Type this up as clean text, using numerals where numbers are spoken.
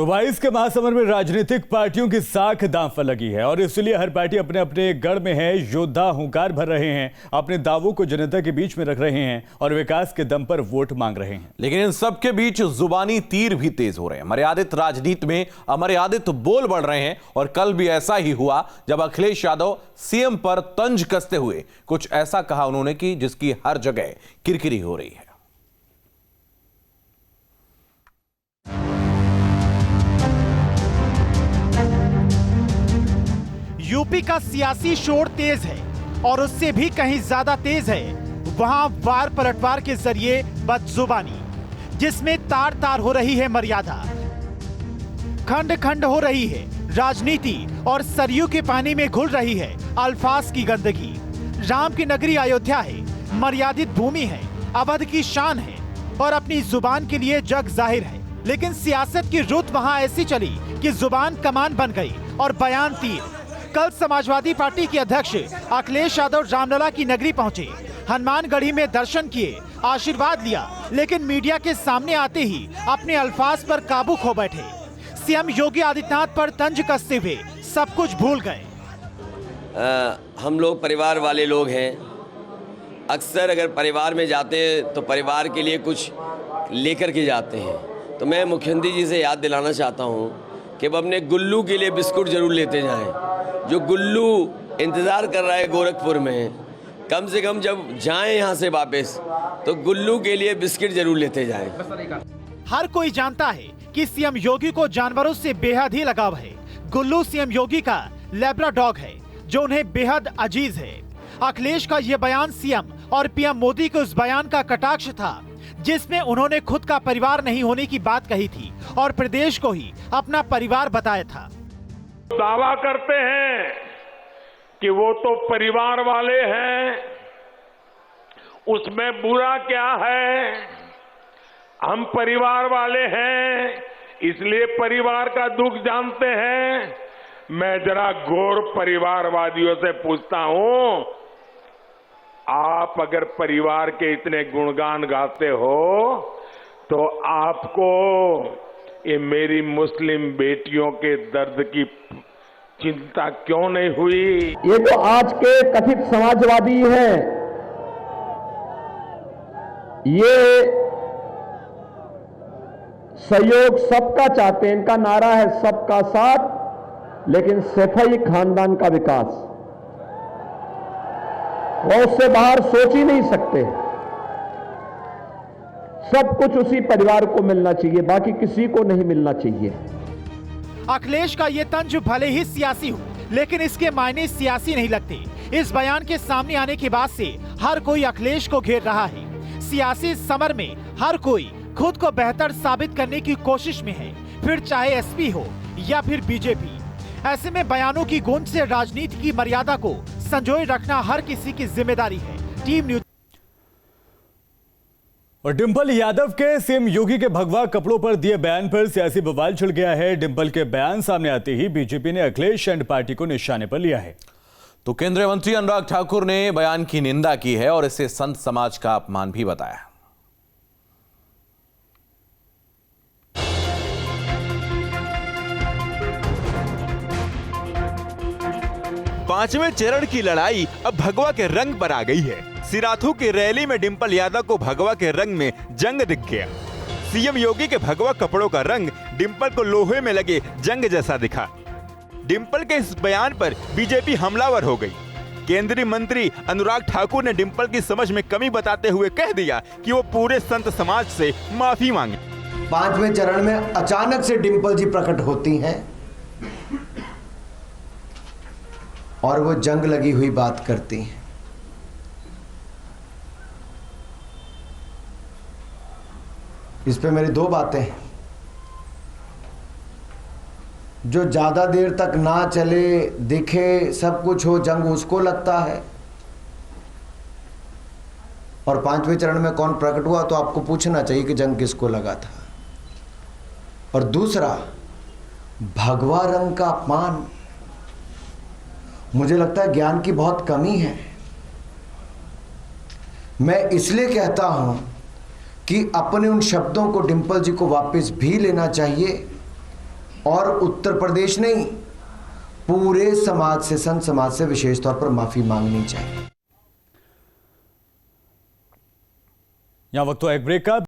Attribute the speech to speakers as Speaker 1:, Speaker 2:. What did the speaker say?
Speaker 1: तो 22 के महासमर में राजनीतिक पार्टियों की साख दांव पर लगी है और इसलिए हर पार्टी अपने अपने गढ़ में है। योद्धा हुंकार भर रहे हैं, अपने दावों को जनता के बीच में रख रहे हैं और विकास के दम पर वोट मांग रहे हैं।
Speaker 2: लेकिन इन सब के बीच जुबानी तीर भी तेज हो रहे हैं। मर्यादित राजनीति में अमर्यादित बोल बढ़ रहे हैं और कल भी ऐसा ही हुआ जब अखिलेश यादव सीएम पर तंज कसते हुए कुछ ऐसा कहा उन्होंने कि जिसकी हर जगह किरकिरी हो रही है।
Speaker 3: यूपी का सियासी शोर तेज है और उससे भी कहीं ज्यादा तेज है वहां वार पलटवार के जरिए बदजुबानी, जिसमें तार तार हो रही है मर्यादा, खंड खंड हो रही है राजनीति और सरयू के पानी में घुल रही है अल्फाज की गंदगी। राम की नगरी अयोध्या है, मर्यादित भूमि है, अवध की शान है और अपनी जुबान के लिए जग जाहिर है। लेकिन सियासत की रुत वहां ऐसी चली कि जुबान कमान बन गई और बयान तीर। कल समाजवादी पार्टी के अध्यक्ष अखिलेश यादव रामलला की नगरी पहुंचे, हनुमानगढ़ी में दर्शन किए, आशीर्वाद लिया, लेकिन मीडिया के सामने आते ही अपने अल्फाज पर काबू खो बैठे। सीएम योगी आदित्यनाथ पर तंज कसते हुए सब कुछ भूल गए।
Speaker 4: हम लोग परिवार वाले लोग हैं। अक्सर अगर परिवार में जाते हैं तो परिवार के लिए कुछ लेकर के जाते हैं। तो मैं मुख्यमंत्री जी से याद दिलाना चाहता हूँ कि अब अपने गुल्लू के लिए बिस्कुट जरूर लेते जाएं। जो गुल्लू इंतज़ार कर रहा है गोरखपुर में, कम से कम जब जाएं यहाँ से वापस तो गुल्लू के लिए बिस्किट जरूर लेते जाएं।
Speaker 3: हर कोई जानता है कि सीएम योगी को जानवरों से बेहद ही लगाव है। गुल्लू सीएम योगी का लैब्रा डॉग है जो उन्हें बेहद अजीज है। अखिलेश का ये बयान सीएम और पीएम मोदी के उस बयान का कटाक्ष था जिसमें उन्होंने खुद का परिवार नहीं होने की बात कही थी और प्रदेश को ही अपना परिवार बताया था।
Speaker 5: दावा करते हैं कि वो तो परिवार वाले हैं, उसमें बुरा क्या है? हम परिवार वाले हैं इसलिए परिवार का दुख जानते हैं। मैं जरा गौर परिवारवादियों से पूछता हूं, आप अगर परिवार के इतने गुणगान गाते हो तो आपको ये मेरी मुस्लिम बेटियों के दर्द की चिंता क्यों नहीं हुई?
Speaker 6: ये जो आज के कथित समाजवादी हैं, ये सहयोग सबका चाहते हैं। इनका नारा है सबका साथ, लेकिन सैफई खानदान का विकास वो उससे बाहर सोच ही नहीं सकते। सब कुछ उसी परिवार को मिलना चाहिए, बाकी किसी को नहीं मिलना चाहिए।
Speaker 3: अखिलेश का ये तंज भले ही सियासी हो, लेकिन इसके मायने सियासी नहीं लगते। इस बयान के सामने आने के बाद से हर कोई अखिलेश को घेर रहा है। सियासी समर में हर कोई खुद को बेहतर साबित करने की कोशिश में है, फिर चाहे एसपी हो या फिर बीजेपी। ऐसे में बयानों की गूंज से राजनीति की मर्यादा को संजोए रखना हर किसी की जिम्मेदारी है। Team news.
Speaker 1: और डिंपल यादव के सीएम योगी के भगवा कपड़ों पर दिए बयान पर सियासी बवाल छिड़ गया है। डिंपल के बयान सामने आते ही बीजेपी ने अखिलेश एंड पार्टी को निशाने पर लिया है।
Speaker 2: तो केंद्रीय मंत्री अनुराग ठाकुर ने बयान की निंदा की है और इसे संत समाज का अपमान भी बताया।
Speaker 7: पांचवें चरण की लड़ाई अब भगवा के रंग पर आ गई है। सिराथू की रैली में डिंपल यादव को भगवा के रंग में जंग दिख गया। सीएम योगी के भगवा कपड़ों का रंग डिंपल को लोहे में लगे जंग जैसा दिखा। डिंपल के इस बयान पर बीजेपी हमलावर हो गई। केंद्रीय मंत्री अनुराग ठाकुर ने डिंपल की समझ में कमी बताते हुए कह दिया कि वो पूरे संत समाज से माफी मांगे।
Speaker 8: पांचवें चरण में अचानक से डिंपल जी प्रकट होती हैं और वो जंग लगी हुई बात करती हैं। इस पे मेरी दो बातें हैं। जो ज्यादा देर तक ना चले, दिखे, सब कुछ हो, जंग उसको लगता है, और पांचवें चरण में कौन प्रकट हुआ तो आपको पूछना चाहिए कि जंग किसको लगा था। और दूसरा, भगवा रंग का अपमान, मुझे लगता है ज्ञान की बहुत कमी है। मैं इसलिए कहता हूं कि अपने उन शब्दों को डिंपल जी को वापस भी लेना चाहिए और उत्तर प्रदेश नहीं, पूरे समाज से, संत समाज से विशेष तौर पर माफी मांगनी चाहिए।
Speaker 1: यहां वक्त तो एक ब्रेक का।